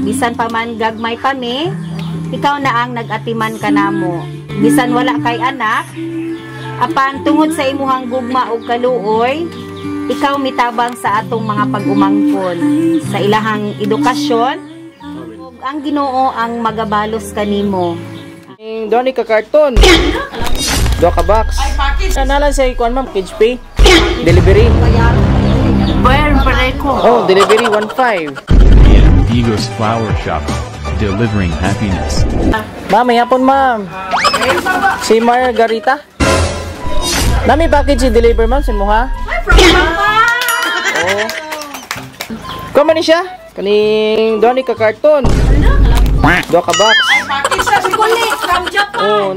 bisan pa man gagmay pa mi, ikaw na ang nag-atiman ka namo. Bisan wala kay anak, apan tungod sa imuhang gugma og kaluoy, ikaw mitabang sa atong mga pag-umangkon sa ilahang edukasyon, ug ang Ginoo ang magabalos kanimo. Doon ka karton. Do ka box. Nalan sa ikuan ma'am, kids pay. Delivery. Bayar pa ko. Oh, delivery 1.5. Amigos Flower Shop, delivering happiness. Ma'am, may hapon ma'am. Si Margarita. Nami package i-deliver ma'am, si Muha. Oh. Kuma ni siya? Kaning doon ka karton. Do ka box. Oh,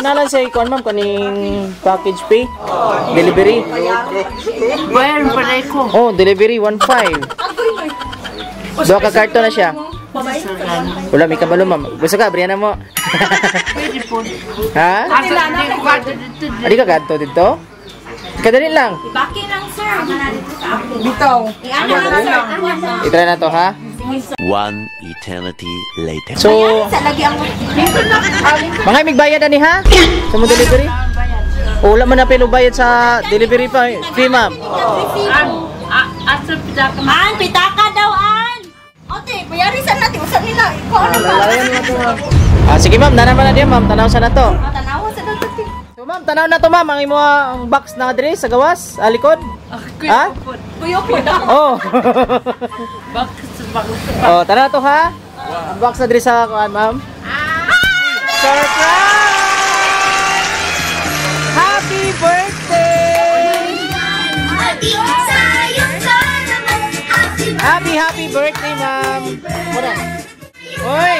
nalan sa ikuan ma'am, kaning package pay. Delivery. Bayar pa ko. Oh, delivery 1.5. Do ka karton na siya. Wala, may kabalo ma'am. Gusto ka, briana mo. Pwede po. Ha? Adi ka kadto dito? Kadali lang. Ibaki lang sir. Dito. I-try na to ha. One eternity later. So, mga migbayad ani ha? Sa mo delivery? O, wala man na pinubayad sa delivery pa. Fee ma'am. Asa pitaka man? Pitaka daw an. Ote, bayari sa natin. Usan nila. Ikaw ano ba? Sige ma'am, nanaman na diyan ma'am. Tanaw sa na to. Tanawa sa natin. So ma'am, tanaw na to ma'am. Ang imo ang box na address sa gawas, alikod. Ha? Kuya po. Oh. Oh, tanaw na to ha. Ang box na address sa kuan ma'am. Surprise! Happy birthday! Happy birthday, ma'am! Muna. Oy!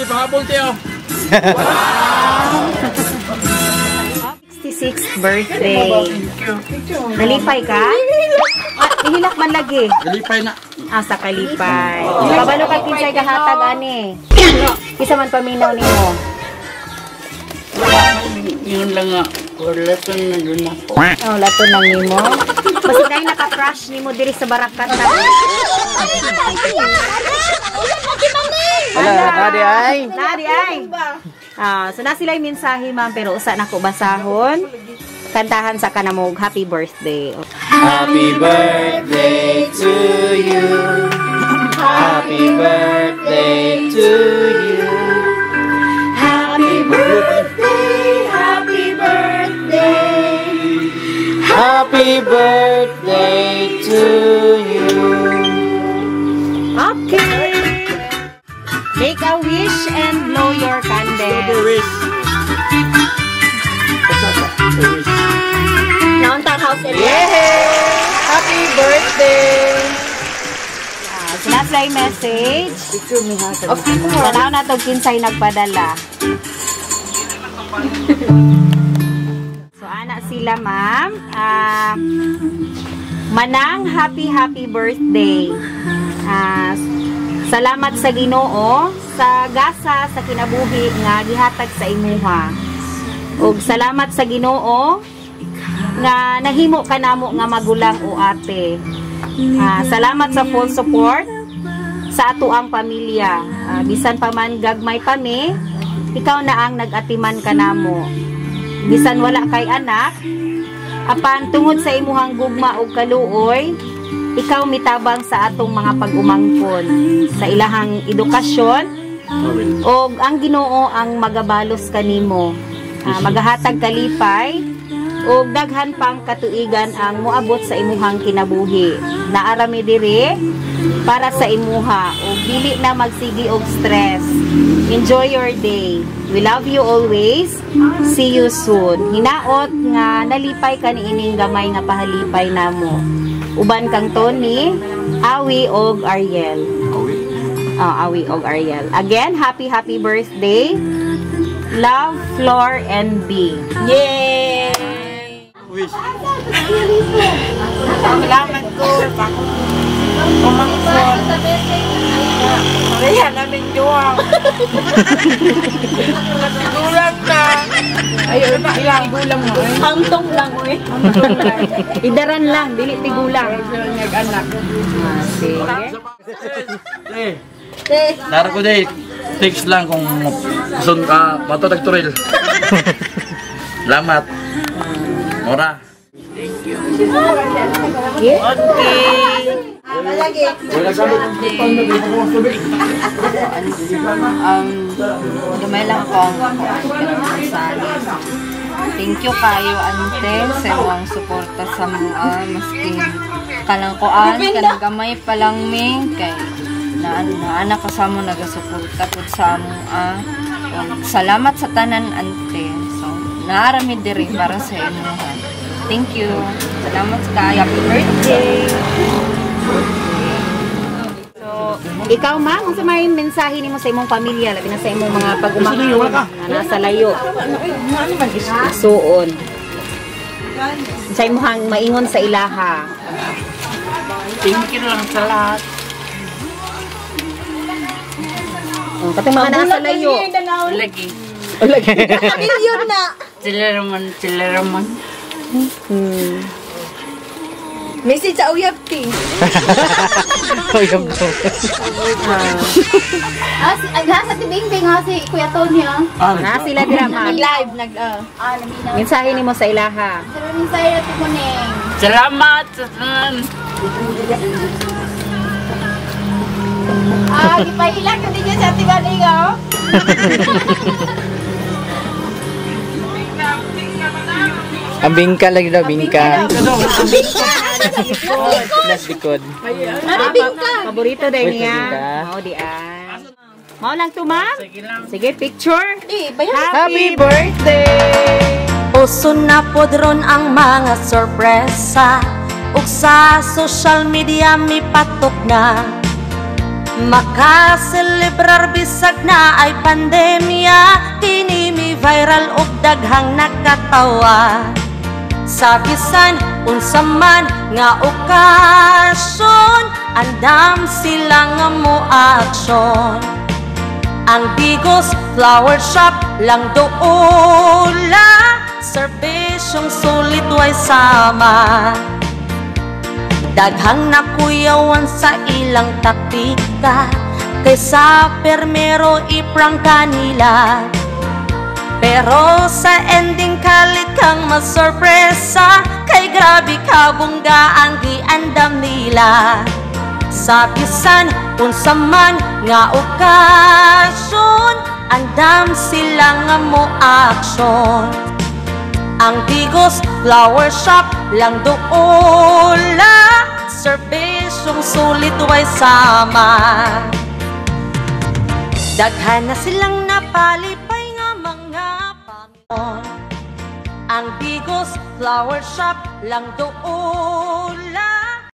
Pahabol tayo. 66th birthday. Nalipay ka? Ihilak man lagi. Galipay na. Sa kalipay. Kabalo ka kinsay kahatag ani. Kisa man paminaw nimo. Yun lang nga. Laton na doon ako. Oh, laton lang nimo. Basta kay naka-crush nimo diri sa barakat na. Wala, nadi ay. Nadi ay. So na sila yung mensahe ma'am, pero usa na ko basahon. Kantahan sa kanamog, happy birthday. Happy birthday to you. Happy birthday to you. Happy birthday, happy birthday. Happy birthday to you. Okay. Make a wish and blow your candle. Naunta house and Yay! Happy birthday! Sinaslay message. Tanaw na to kinsay nagpadala. So, anak sila, ma'am. Manang, happy birthday. Salamat sa Ginoo sa gasa sa kinabuhi nga gihatag sa imuha. Ug salamat sa Ginoo nga nahimo ka namo nga magulang o ate. Salamat sa full support sa ato ang pamilya. Bisan pa man gagmay pa mi, ikaw na ang nag-atiman ka namo. Bisan wala kay anak, apan tungod sa imuhang gugma og kaluoy, ikaw mitabang sa atong mga pag-umangkon sa ilahang edukasyon, ug ang Ginoo ang magabalos kanimo. Magahatag kalipay ug daghan pang katuigan ang moabot sa imuhang kinabuhi. Naarami diri para sa imuha ug dili na magsigi og stress. Enjoy your day. We love you always. See you soon. Hinaot nga nalipay ka niining gamay nga pahalipay namo. Uban kang Tony, Awi og Ariel. Awi og Ariel. Again, happy birthday. Love, Flor, and B. Yay! Wish. Salamat ko. Pamangkon. Kaya namin juwang. Gulang na. Ayun na ilang gulang mo eh. Hangtong lang, oy. Idaran lang, dili tigulang. Nag-anak. Sige. Nara ko day. Text lang kung gusto ka matutag turil. Salamat. Mora. Okay. Dumay lang ko thank you kayo ante sa inyong suporta sa mga maski kalangkoan kanang gamay pa lang mi kay anak kasama nagasuporta pud sa mga salamat sa tanan ante so naarami diri para sa inyo. Thank you. Salamat kayo. Happy birthday. So, ikaw ma, kung sa may mensahe nimo sa imong pamilya, labi na sa imong mga pag-umangkon na nasa layo. Suon. Sa imong maingon sa ilaha. Thank you lang sa lahat. Pati mga nasa layo. Lagi. Yun na. Sila raman. Message sa uyab ting. Uyab ko. Sa tibing-bing ha si Kuya Tony ha. Na sila dira ma. Live Mensahe nimo sa ilaha. Maraming saya to kuning. Salamat sa tanan. Gipahilak ka din niya sa tibaligaw. Ang bingka lagi daw, bingka. Nas likod. Paborito day niya. Bingka. Mao di ay. Mao lang to ma. Sige, picture. Happy birthday! Uso na podron ang mga sorpresa ug sa social media mi patok na makaselebrar bisag na ay pandemya kini mi viral ug daghang nakatawa sa bisan unsa man nga okasyon andam sila nga mo aksyon ang Bigos Flower Shop lang doola serbisyong sulit way sama daghang nakuyawan sa ilang taktika kaysa permero iprang kanila pero sa ending kalit kang masorpresa kay grabe ka bungga ang giandam nila sa bisan unsa man nga okasyon andam sila nga mo aksyon ang Bigos Flower Shop lang doola serbisyong sulit way sama daghan na silang napalipay nga mga Panginoon ang Bigos Flower Shop lang doola